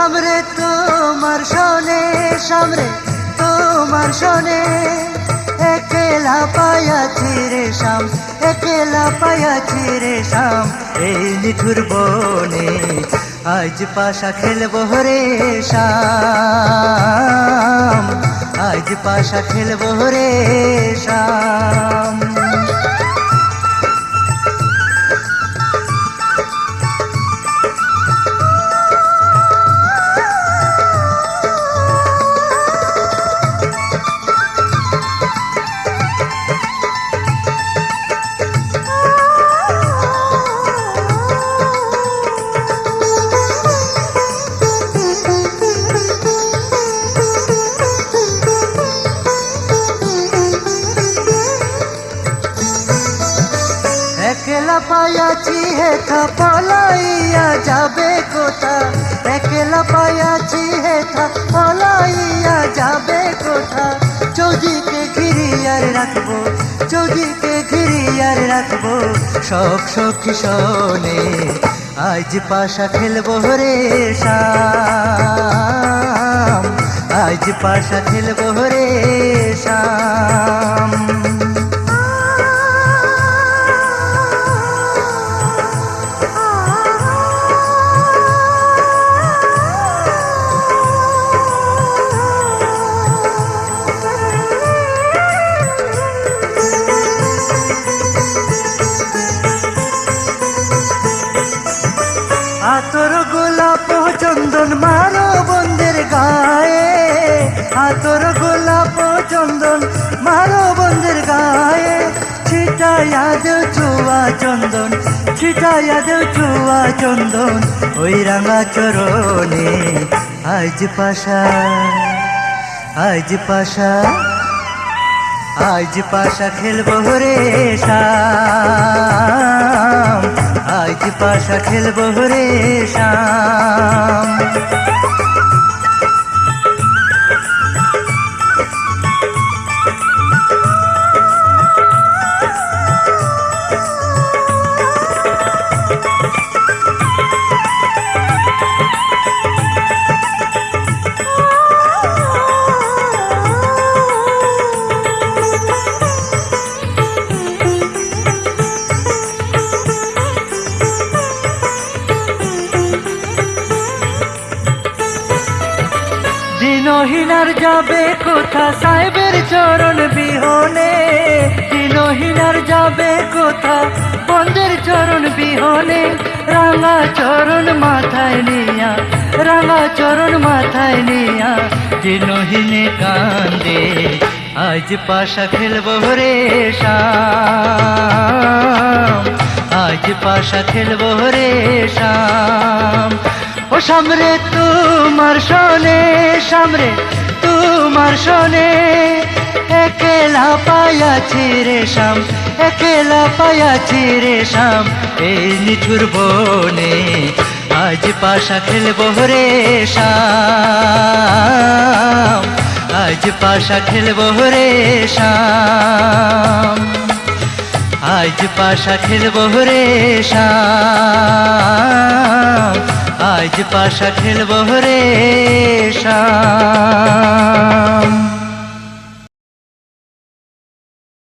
সামরে তোমার শোনে, সামরে তোমার শোনে, একেলা পায়াছি রে শাম, একেলা পায়াছি রে শাম, এই নিঠুর বনে আজ পাশা খেলবো রে শাম, আজ পাশা খেলবো রে শাম। একেলা পায়াছি হেথা পলাইয়া যাবে কোথা, একেলা পায়াছি হেথা পলাইয়া যাবে কোথা, চৌদিকে ঘিরিয়ার রাখবো, চৌদিকে ঘিরিয়ার রাখবো সব সখী শোনে, আজ পাশা খেলবো রে শাম, আজ পাশা খেলবো রে শাম। আতর গোলাপ চন্দন মারো বন্ধের গায়ে, আতর গোলাপ চন্দন মারো বন্ধের গায়ে, ছিটাইয়া দেও চুয়া চন্দন, ছিটাইয়া দেও চুয়া চন্দন ওই রাঙা চরণে, আজ পাশা, আজ পাশা, আজ পাশা খেলবো রে শাম, আজ পাশা খেলবো রে শাম। দিনহীনার যাবে কোথা সাহেবের চরণ বিহনে, দিনহীনার যাবে কোথা বন্ধের চরণ বিহনে, রাঙা চরণ মাথায় নিয়া, রাঙা চরণ মাথায় নিয়া দিনহীনে কান্দে, আজ পাশা খেলবো রে শাম, আজ পাশা খেলবো রে শাম। ও সামরে তোমার শোনে, সামরে তোমার শোনে, একেলা পায়াছি রে শাম, একেলা পায়াছি রে শাম, এই নিঠুর বনে আজ পাশা খেলবো রে শাম, আজ পাশা খেলবো রে শাম, আজ পাশা খেলবো রে শাম, আজ পাশা খেলবো রে শাম।